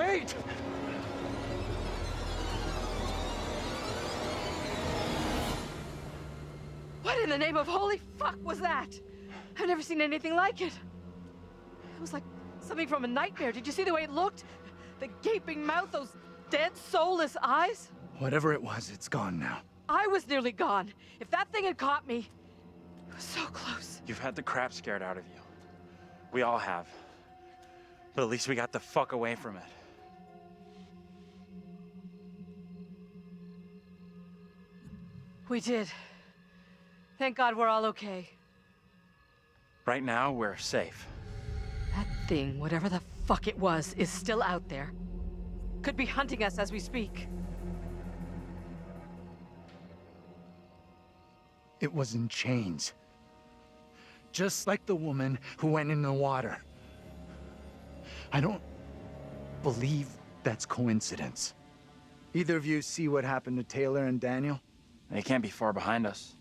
Wait! What in the name of holy fuck was that? I've never seen anything like it. It was like something from a nightmare. Did you see the way it looked? The gaping mouth, those dead, soulless eyes? Whatever it was, it's gone now. I was nearly gone. If that thing had caught me, it was so close. You've had the crap scared out of you. We all have. But at least we got the fuck away from it. We did. Thank God we're all okay. Right now, we're safe. That thing, whatever the fuck it was, is still out there. Could be hunting us as we speak. It was in chains. Just like the woman who went in the water. I don't believe that's coincidence. Either of you see what happened to Taylor and Daniel? They can't be far behind us.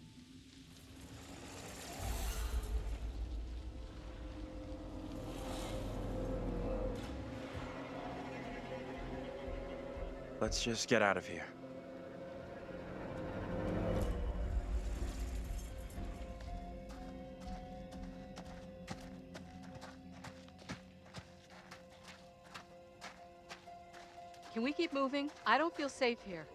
Let's just get out of here. Can we keep moving? I don't feel safe here.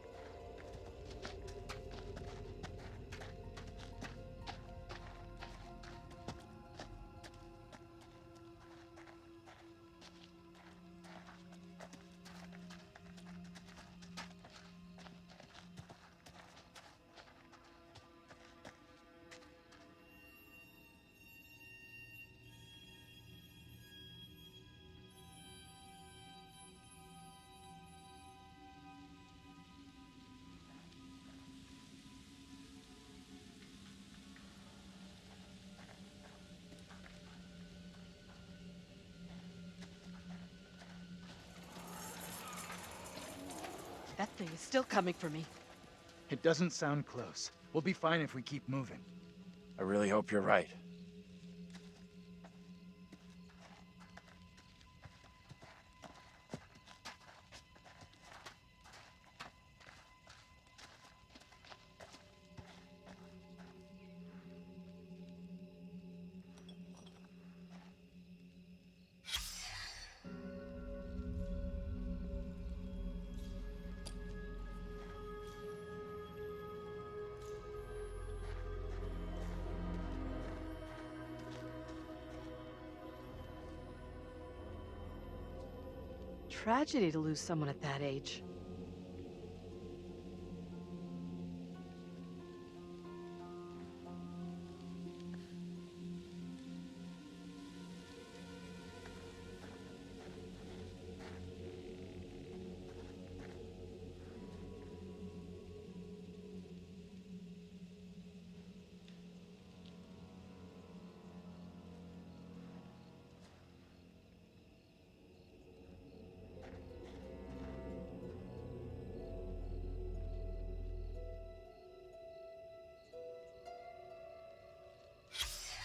That thing is still coming for me. It doesn't sound close. We'll be fine if we keep moving. I really hope you're right. Tragedy to lose someone at that age.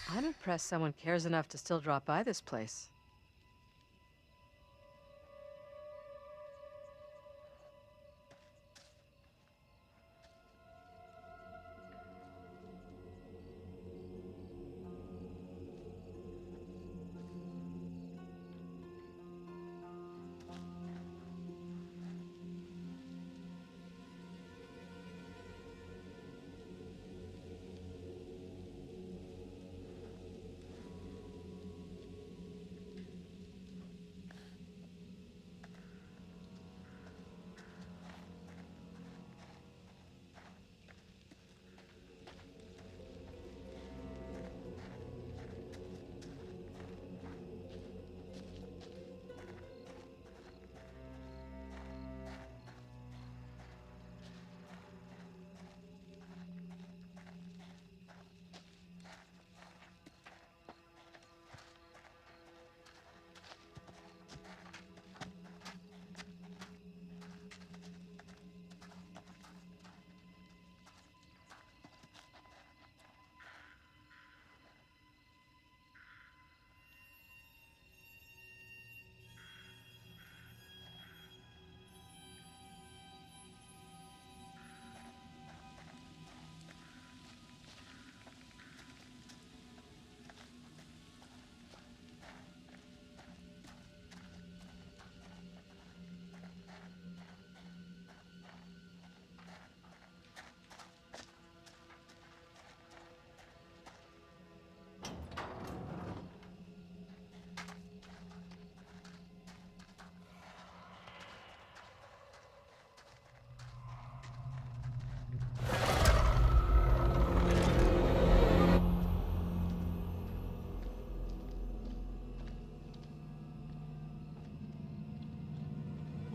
I'm impressed someone cares enough to still drop by this place.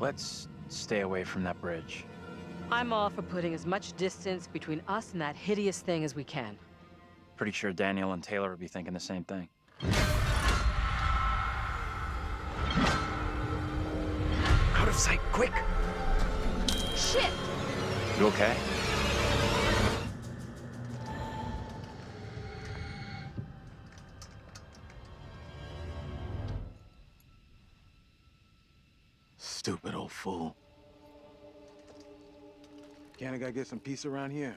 Let's stay away from that bridge. I'm all for putting as much distance between us and that hideous thing as we can. Pretty sure Daniel and Taylor would be thinking the same thing. Out of sight, quick! Shit! You okay? Stupid old fool. Can't I gotta get some peace around here?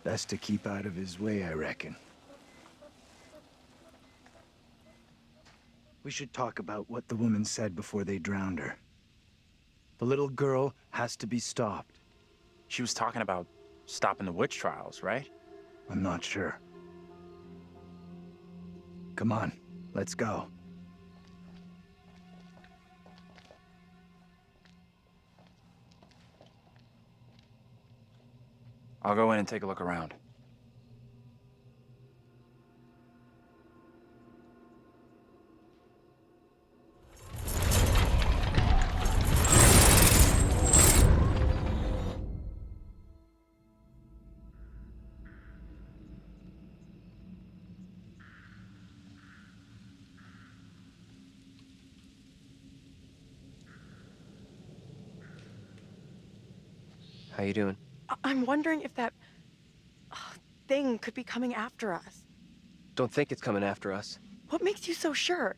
Best to keep out of his way, I reckon. We should talk about what the woman said before they drowned her. The little girl has to be stopped. She was talking about stopping the witch trials, right? I'm not sure. Come on, let's go. I'll go in and take a look around. How you doing? I'm wondering if that thing could be coming after us. Don't think it's coming after us. What makes you so sure?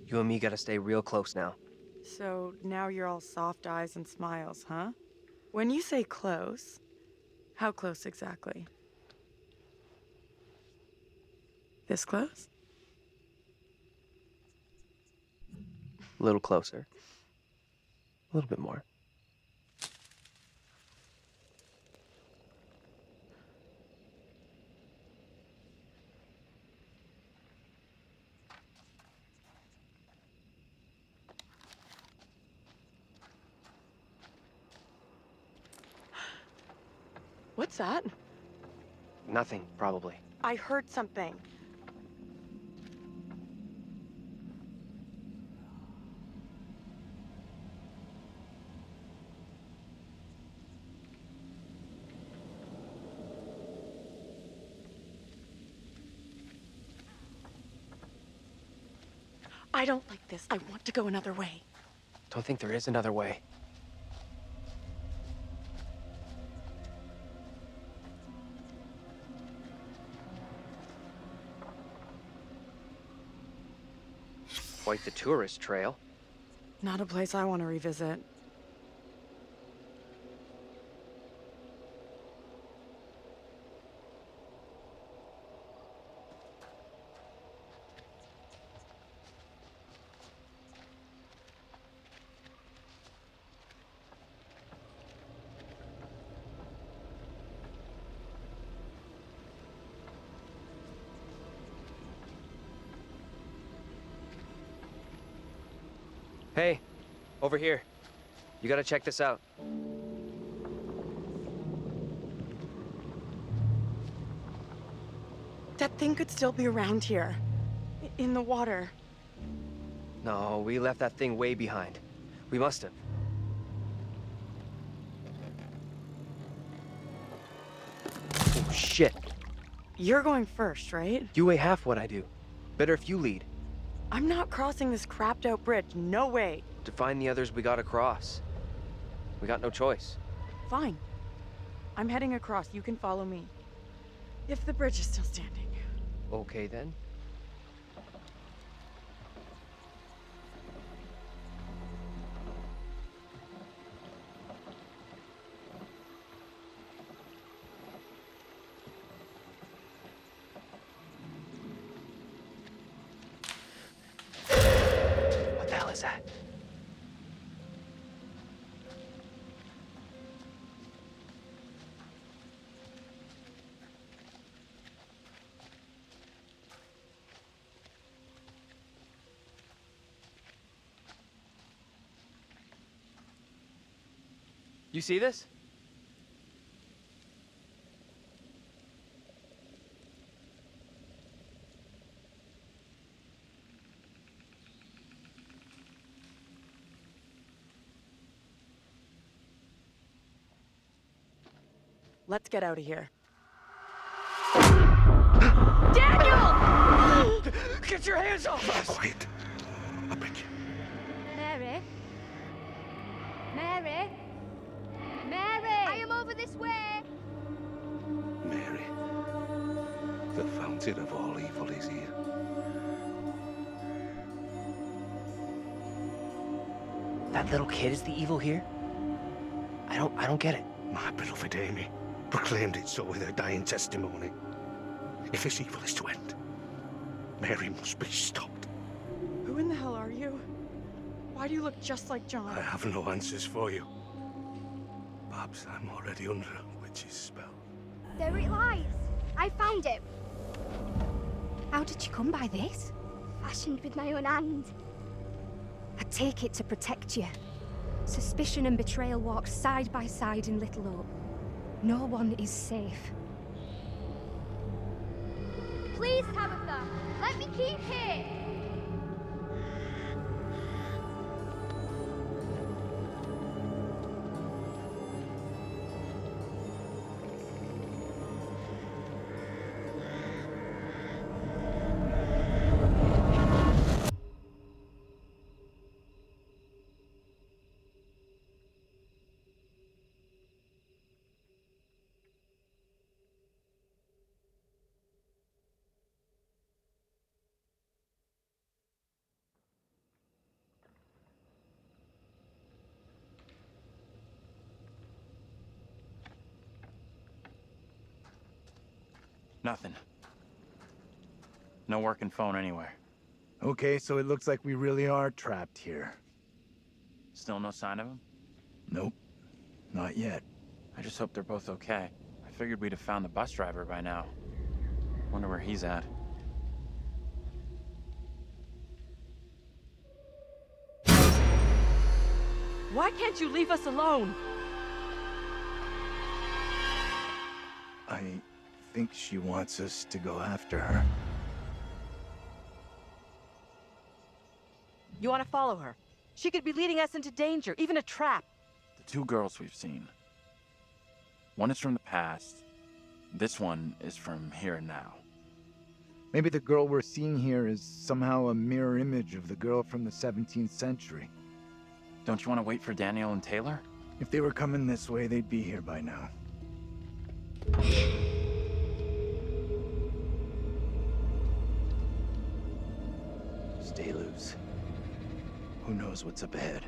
You and me gotta stay real close now. So now you're all soft eyes and smiles, huh? When you say close, how close exactly? This close? A little closer. A little bit more. What's that? Nothing, probably. I heard something. I don't like this. I want to go another way. Don't think there is another way. Quite the tourist trail. Not a place I want to revisit. Hey, over here. You gotta check this out. That thing could still be around here. In the water. No, we left that thing way behind. We must have. Oh, shit. You're going first, right? You weigh half what I do. Better if you lead. I'm not crossing this crapped out bridge. No way. To find the others we gotta cross. We got no choice. Fine. I'm heading across. You can follow me. If the bridge is still standing. Okay, then. What the hell is that? You see this? Let's get out of here. Daniel! Get your hands off us! Quiet. I beg you. Mary? Mary? Mary! I am over this way! Mary. The fountain of all evil is here. That little kid is the evil here? I don't get it. My beloved Amy proclaimed it so with her dying testimony. If this evil is to end, Mary must be stopped. Who in the hell are you? Why do you look just like John? I have no answers for you. Perhaps I'm already under a witch's spell. There it lies. I found it. How did you come by this? Fashioned with my own hand. I take it to protect you. Suspicion and betrayal walk side by side in Little Hope. No one is safe. Please, Tabitha, let me keep here. Nothing. No working phone anywhere. Okay, so it looks like we really are trapped here. Still no sign of him? Nope, not yet. I just hope they're both okay. I figured we'd have found the bus driver by now. Wonder where he's at. Why can't you leave us alone? I think she wants us to go after her. You want to follow her? She could be leading us into danger, even a trap. The two girls we've seen. One is from the past. This one is from here and now. Maybe the girl we're seeing here is somehow a mirror image of the girl from the 17th century. Don't you want to wait for Daniel and Taylor? If they were coming this way, they'd be here by now. Stay loose. Who knows what's up ahead?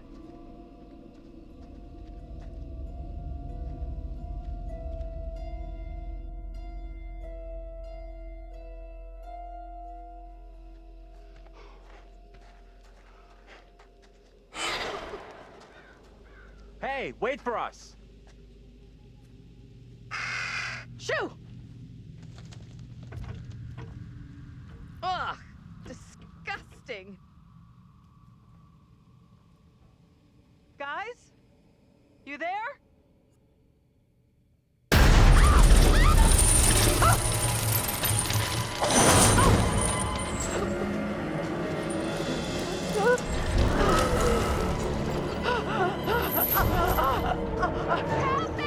Hey, wait for us! Shoo! Ugh, disgusting. Guys? You there? Help me!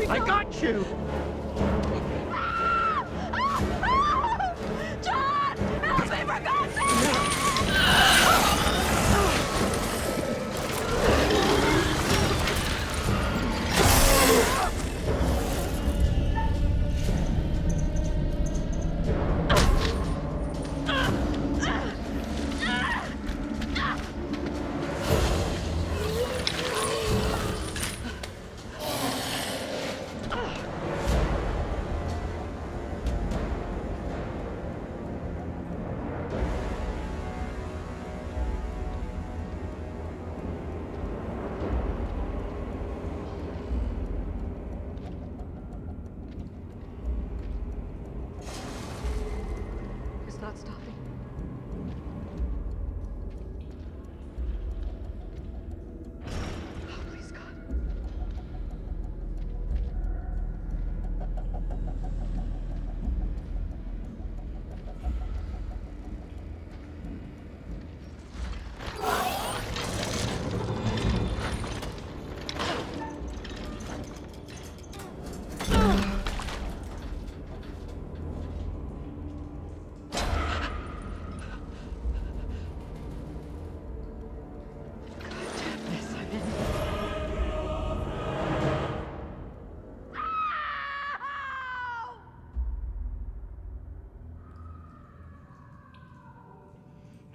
I got you! John! Help me, for God's sake!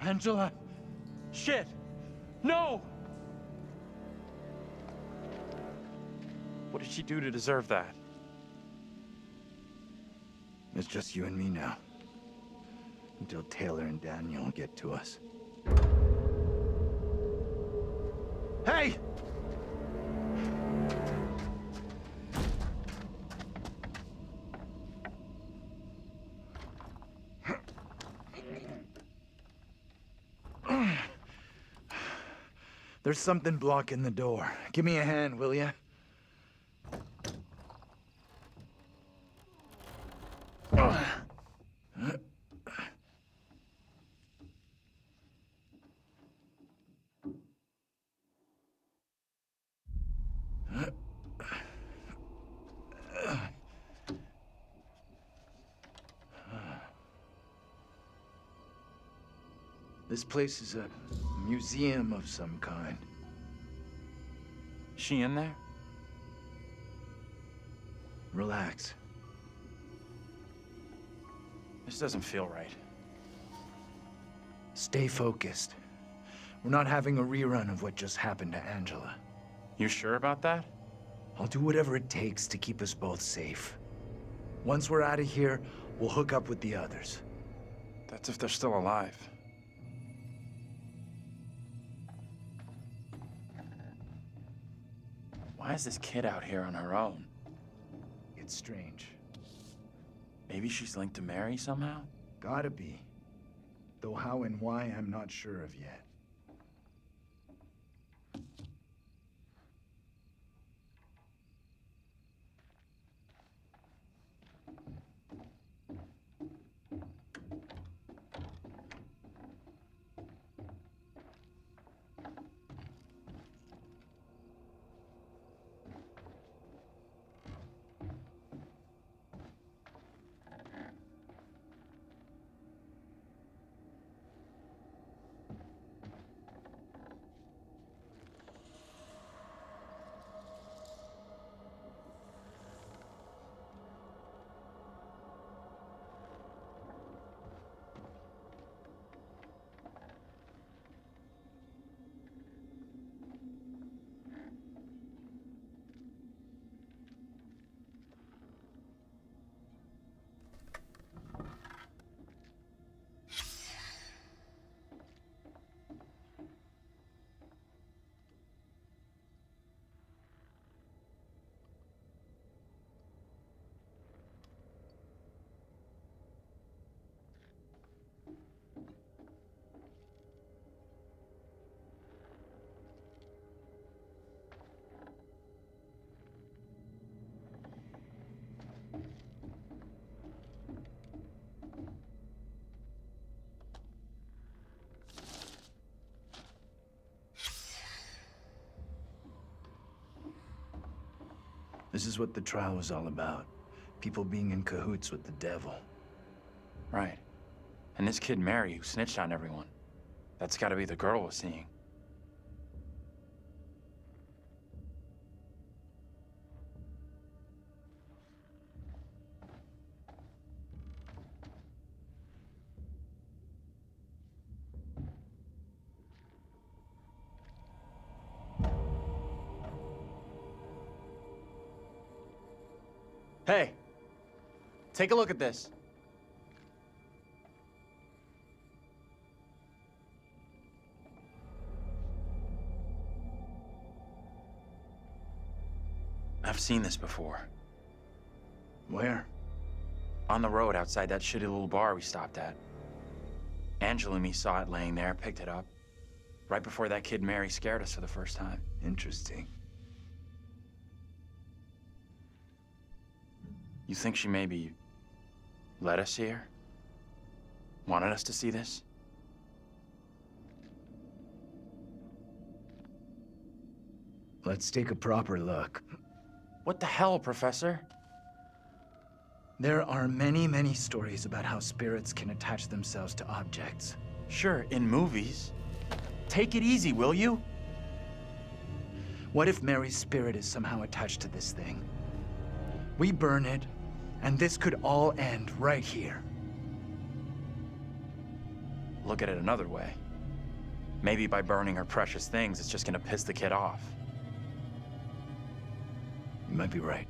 Angela! Shit! No! What did she do to deserve that? It's just you and me now. Until Taylor and Daniel get to us. Hey! There's something blocking the door. Give me a hand, will ya? This place is a museum of some kind. She in there? Relax. This doesn't feel right. Stay focused. We're not having a rerun of what just happened to Angela. You sure about that? I'll do whatever it takes to keep us both safe. Once we're out of here, we'll hook up with the others. That's if they're still alive. Why is this kid out here on her own? It's strange. Maybe she's linked to Mary somehow? Gotta be. Though how and why, I'm not sure of yet. This is what the trial was all about. People being in cahoots with the devil. Right. And this kid Mary who snitched on everyone. That's gotta be the girl we're seeing. Hey, take a look at this. I've seen this before. Where? On the road outside that shitty little bar we stopped at. Angela and me saw it laying there, picked it up. Right before that kid Mary scared us for the first time. Interesting. You think she maybe let us see her? Wanted us to see this? Let's take a proper look. What the hell, Professor? There are many, many stories about how spirits can attach themselves to objects. Sure, in movies. Take it easy, will you? What if Mary's spirit is somehow attached to this thing? We burn it, and this could all end right here. look at it another way. Maybe by burning her precious things, it's just gonna piss the kid off. You might be right.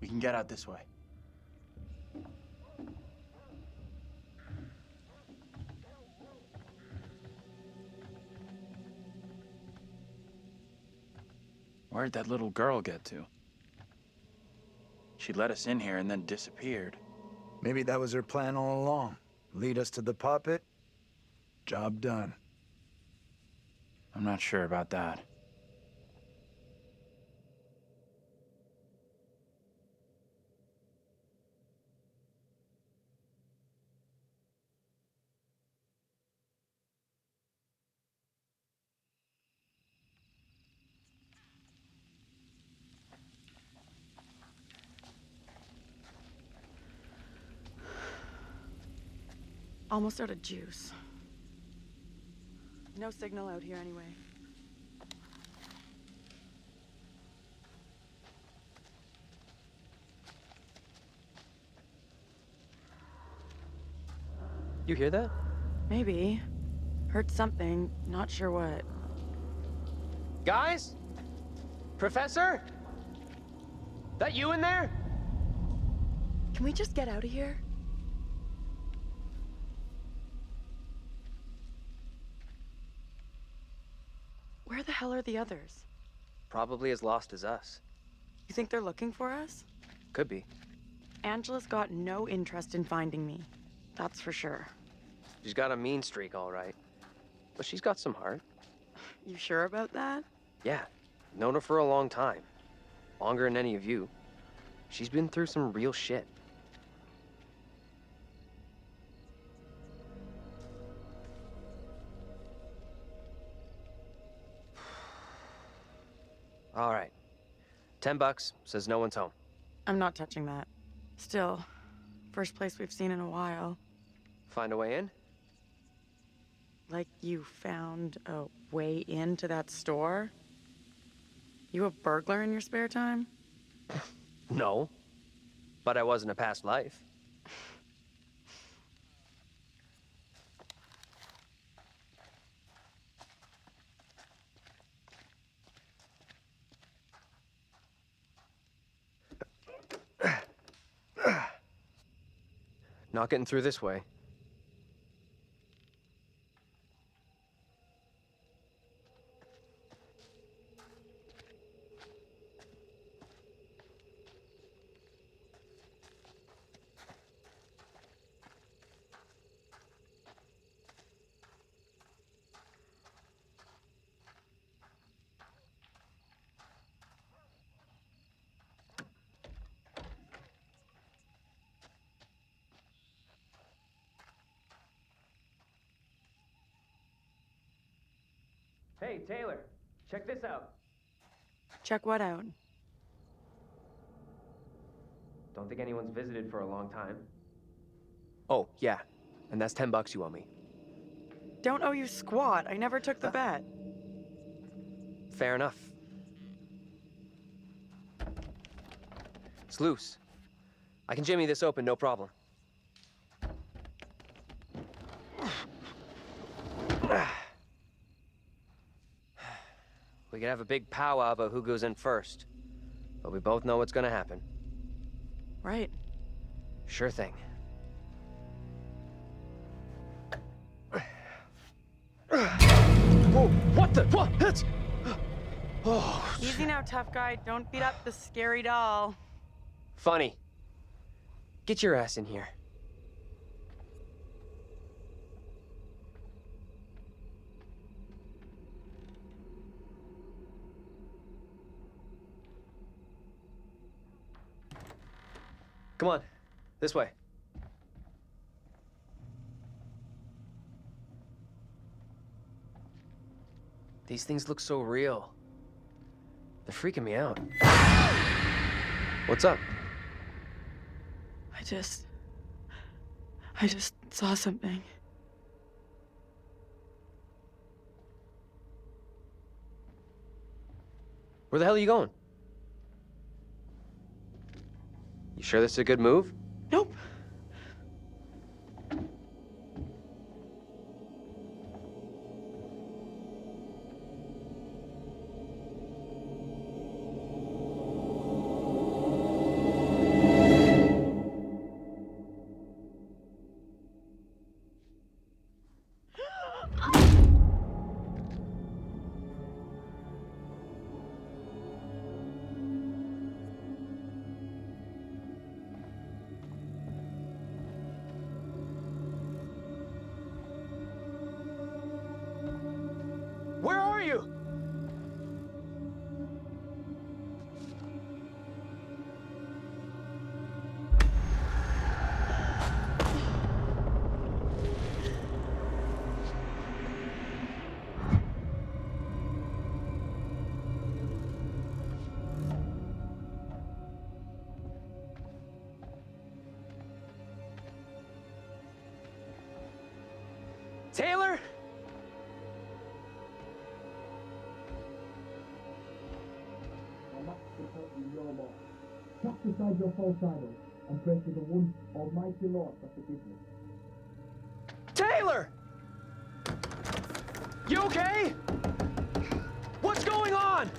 We can get out this way. Where'd that little girl get to? She let us in here and then disappeared. Maybe that was her plan all along. Lead us to the puppet. Job done. I'm not sure about that. Almost out of juice. No signal out here anyway. You hear that? Maybe. Heard something, not sure what. Guys? Professor? That you in there? Can we just get out of here? Where the hell are the others? Probably as lost as us. You think they're looking for us? Could be. Angela's got no interest in finding me. That's for sure. She's got a mean streak, all right. But she's got some heart. You sure about that? Yeah, known her for a long time. Longer than any of you. She's been through some real shit. All right. $10, says no one's home. I'm not touching that. Still, first place we've seen in a while. Find a way in? Like you found a way into that store? You a burglar in your spare time? No. But I was in a past life. Not getting through this way. Hey, Taylor, check this out. Check what out? Don't think anyone's visited for a long time. Oh, yeah. And that's $10 you owe me. Don't owe you squat. I never took the bet. Fair enough. It's loose. I can jimmy this open, no problem. We could have a big powwow about who goes in first. But we both know what's gonna happen. Right. Sure thing. Whoa, what the? What? That's... Oh, Easy now, tough guy. Don't beat up the scary doll. funny. Get your ass in here. Come on, this way. These things look so real. They're freaking me out. What's up? I just saw something. Where the hell are you going? You sure this is a good move? Nope. Where are you? Taylor? Cast aside your false idols and pray to the one Almighty Lord for forgiveness. Taylor! You okay? What's going on?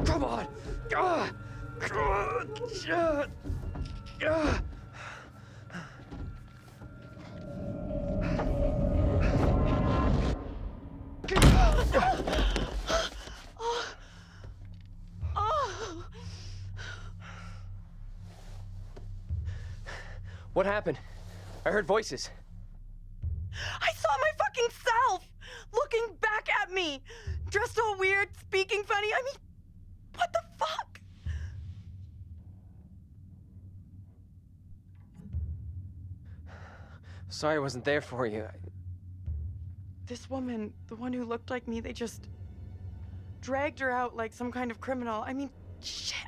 Come on! What happened? I heard voices. I saw my fucking self looking back at me, dressed all weird, speaking funny. I mean, what the fuck? Sorry I wasn't there for you. This woman, the one who looked like me, they just dragged her out like some kind of criminal. I mean, shit.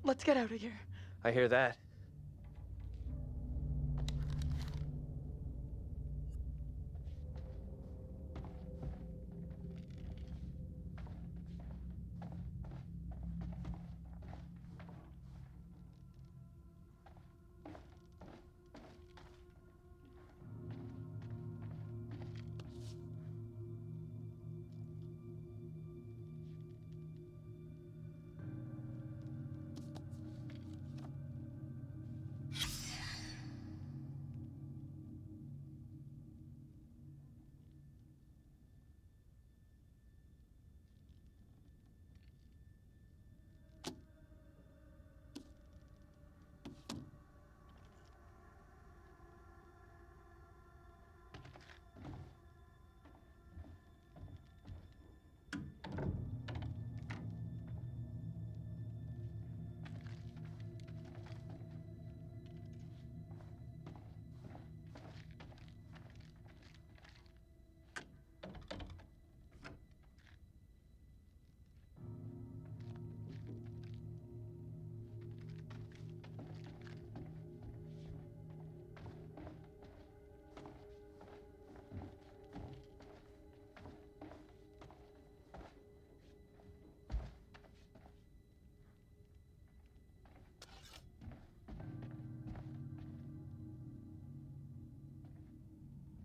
Let's get out of here. I hear that.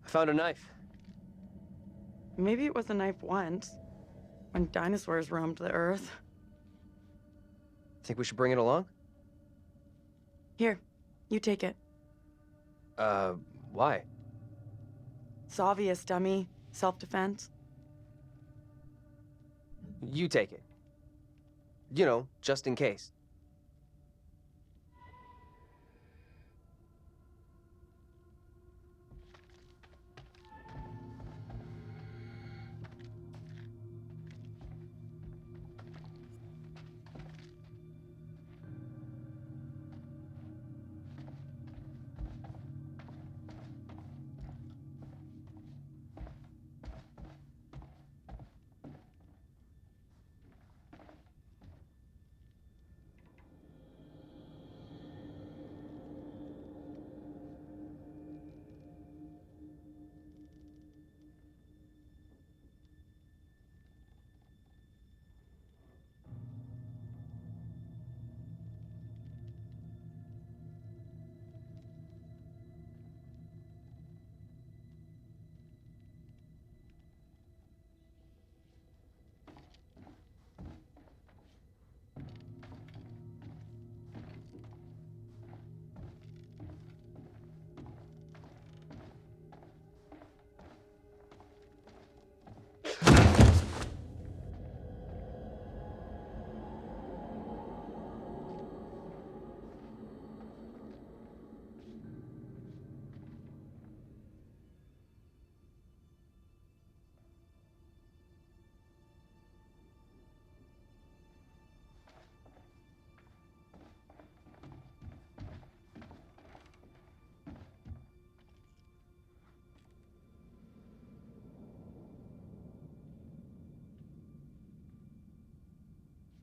I found a knife. Maybe it was a knife once, when dinosaurs roamed the earth. Think we should bring it along? Here, you take it. Why? It's obvious, dummy. Self-defense. You take it. You know, just in case.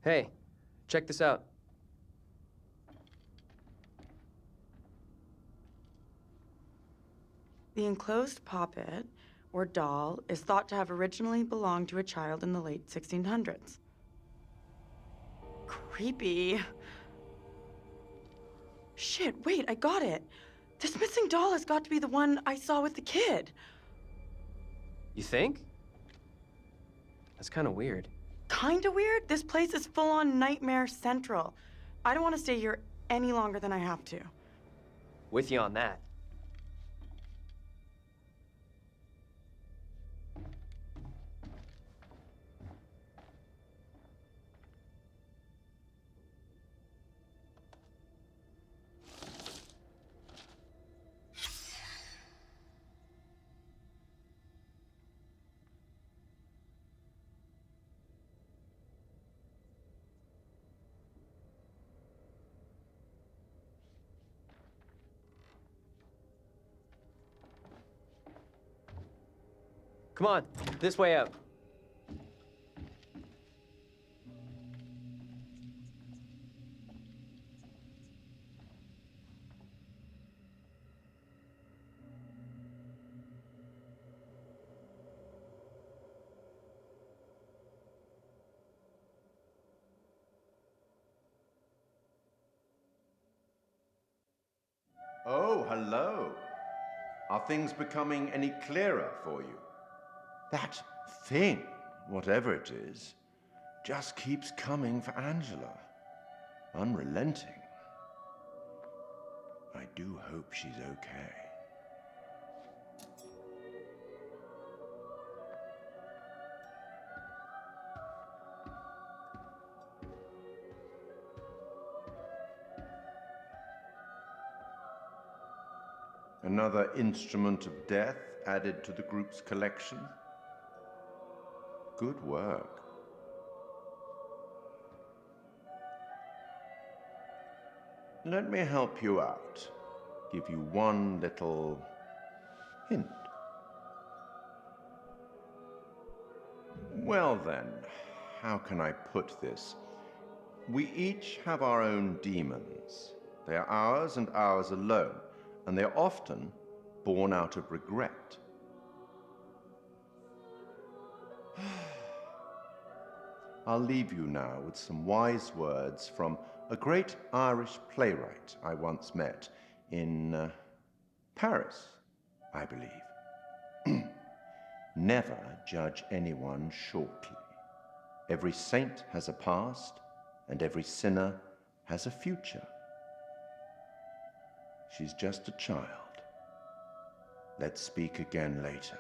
Hey, check this out. The enclosed poppet, or doll, is thought to have originally belonged to a child in the late 1600s. Creepy. Shit, wait, I got it. This missing doll has got to be the one I saw with the kid. You think? That's kind of weird. Kinda weird? This place is full-on Nightmare Central. I don't want to stay here any longer than I have to. With you on that. Come on, this way up. Oh, hello. Are things becoming any clearer for you? That thing, whatever it is, just keeps coming for Angela. Unrelenting. I do hope she's okay. Another instrument of death added to the group's collection. Good work. Let me help you out. Give you one little hint. Well then, how can I put this? We each have our own demons. They are ours and ours alone, and they are often born out of regret. I'll leave you now with some wise words from a great Irish playwright I once met in Paris, I believe. Never judge anyone shortly. Every saint has a past, and every sinner has a future. She's just a child. Let's speak again later.